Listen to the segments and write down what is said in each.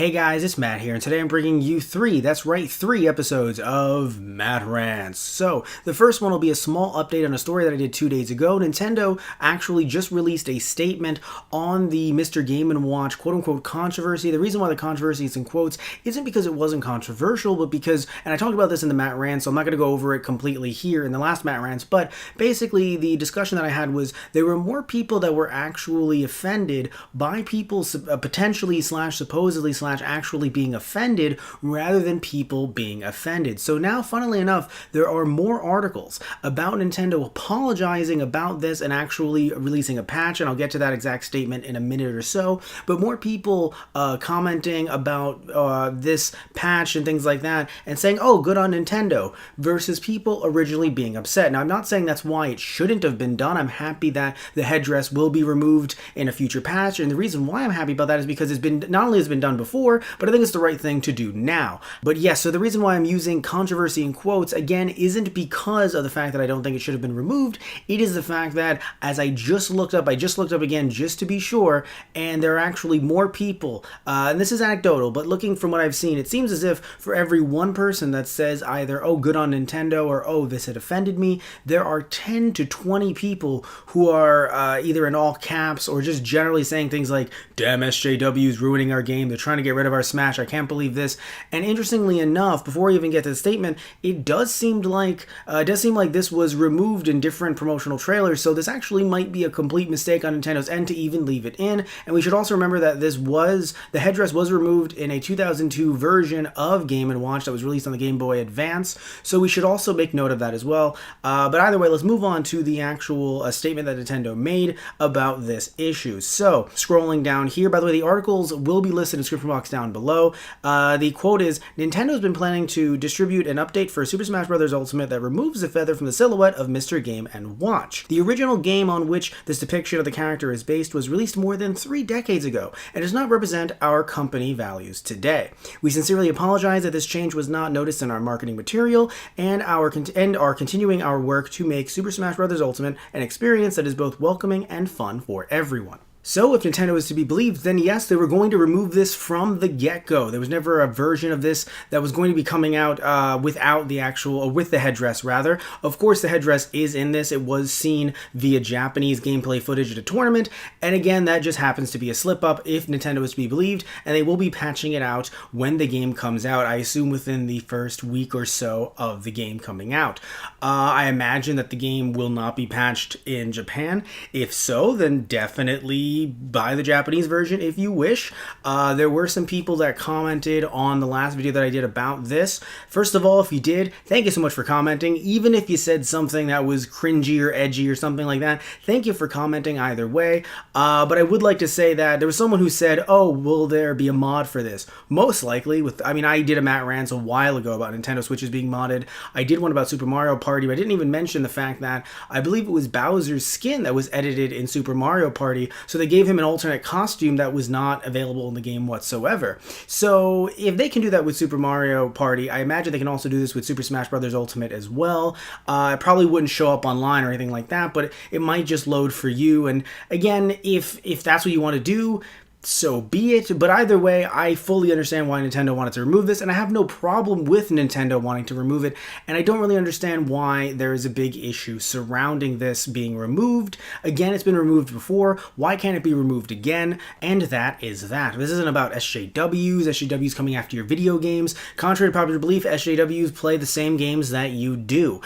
Hey guys, it's Matt here, and today I'm bringing you three episodes of Matt Rants. So, the first one will be a small update on a story that I did 2 days ago. Nintendo actually just released a statement on the Mr. Game & Watch quote-unquote controversy. The reason why the controversy is in quotes isn't because it wasn't controversial, but because, and I talked about this in the Matt Rants, so I'm not going to go over it completely here in the last Matt Rants, but basically the discussion that I had was there were more people that were actually offended by people potentially / supposedly / actually being offended rather than people being offended. So now, funnily enough, there are more articles about Nintendo apologizing about this and actually releasing a patch, and I'll get to that exact statement in a minute or so, but more people commenting about this patch and things like that and saying, oh, good on Nintendo, versus people originally being upset. Now, I'm not saying that's why it shouldn't have been done. I'm happy that the headdress will be removed in a future patch, and the reason why I'm happy about that is because it's been, not only has it been done before, but I think it's the right thing to do now. But yes, so the reason why I'm using controversy in quotes, again, isn't because of the fact that I don't think it should have been removed. It is the fact that, as I just looked up again just to be sure, and there are actually more people, and this is anecdotal, but looking from what I've seen, it seems as if for every one person that says either, oh, good on Nintendo, or oh, this had offended me, there are 10 to 20 people who are either in all caps or just generally saying things like, damn, SJW's ruining our game, they're trying to get rid of our Smash, I can't believe this. And interestingly enough, before we even get to the statement, it does seem like this was removed in different promotional trailers, so this actually might be a complete mistake on Nintendo's end to even leave it in. And we should also remember that the headdress was removed in a 2002 version of Game & Watch that was released on the Game Boy Advance, so we should also make note of that as well. But either way, let's move on to the actual statement that Nintendo made about this issue. So, scrolling down here, by the way, the articles will be listed in the description box down below. The quote is, Nintendo's been planning to distribute an update for Super Smash Bros. Ultimate that removes the feather from the silhouette of Mr. Game & Watch. The original game on which this depiction of the character is based was released more than 3 decades ago and does not represent our company values today. We sincerely apologize that this change was not noticed in our marketing material and are continuing our work to make Super Smash Bros. Ultimate an experience that is both welcoming and fun for everyone. So if Nintendo is to be believed, then yes, they were going to remove this from the get-go. There was never a version of this that was going to be coming out without the actual, or with the headdress rather. Of course, the headdress is in this. It was seen via Japanese gameplay footage at a tournament, and again, that just happens to be a slip-up if Nintendo is to be believed, and they will be patching it out when the game comes out, I assume within the first week or so of the game coming out. I imagine that the game will not be patched in Japan. If so, then definitely buy the Japanese version if you wish. There were some people that commented on the last video that I did about this. First of all, if you did, thank you so much for commenting. Even if you said something that was cringy or edgy or something like that, thank you for commenting either way. But I would like to say that there was someone who said, oh, will there be a mod for this? Most likely. I did a Matt Rants a while ago about Nintendo Switches being modded. I did one about Super Mario Party, but I didn't even mention the fact that I believe it was Bowser's skin that was edited in Super Mario Party, so they gave him an alternate costume that was not available in the game whatsoever. So if they can do that with Super Mario Party, I imagine they can also do this with Super Smash Bros. Ultimate as well. It probably wouldn't show up online or anything like that, but it might just load for you. And again, if that's what you want to do, so be it. But either way, I fully understand why Nintendo wanted to remove this, and I have no problem with Nintendo wanting to remove it, and I don't really understand why there is a big issue surrounding this being removed. Again, it's been removed before. Why can't it be removed again? And that is that. This isn't about SJWs coming after your video games. Contrary to popular belief, SJWs play the same games that you do.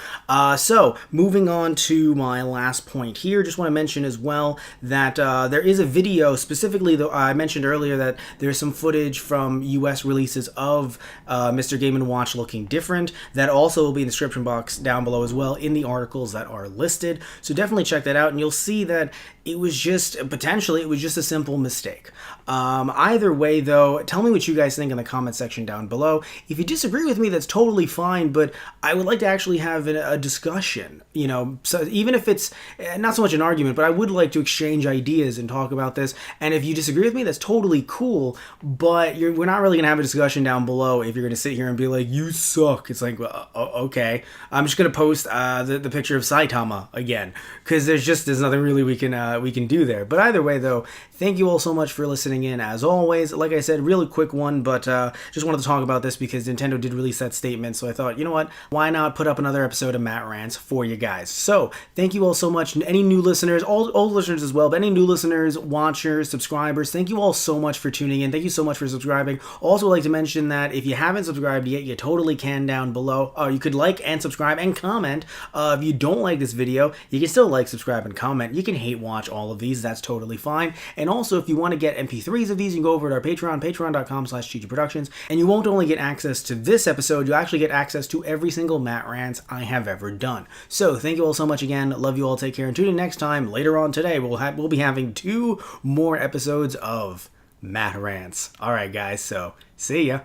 So, moving on to my last point here, just want to mention as well that there is a video specifically, I mentioned earlier that there's some footage from US releases of Mr. Game & Watch looking different. That also will be in the description box down below as well in the articles that are listed. So definitely check that out, and you'll see that it was just a simple mistake. Either way, though, tell me what you guys think in the comment section down below. If you disagree with me, that's totally fine, but I would like to actually have a discussion, so even if it's not so much an argument, but I would like to exchange ideas and talk about this. And if you disagree with me, that's totally cool, but we're not really going to have a discussion down below if you're going to sit here and be like, you suck. It's like, okay. I'm just going to post the picture of Saitama again, because there's nothing really we can do there. But either way, though, thank you all so much for listening in, as always. Like I said, really quick one, but just wanted to talk about this because Nintendo did release that statement, so I thought, you know what, why not put up another episode of Matt Rants for you guys. So, thank you all so much. Any new listeners, all old listeners as well, but any new listeners, watchers, subscribers, thank you all so much for tuning in. Thank you so much for subscribing. Also, like to mention that if you haven't subscribed yet, you totally can down below. You could like and subscribe and comment. If you don't like this video, you can still like, subscribe, and comment. You can hate watch all of these. That's totally fine. And also, if you want to get MP3s of these, you can go over to our Patreon, patreon.com/ChichiProductions, and you won't only get access to this episode, you actually get access to every single Matt Rants I have ever done. So, thank you all so much again. Love you all. Take care. And tune in next time. Later on today, we'll be having 2 more episodes of Matt Rants. Alright, guys. So, see ya.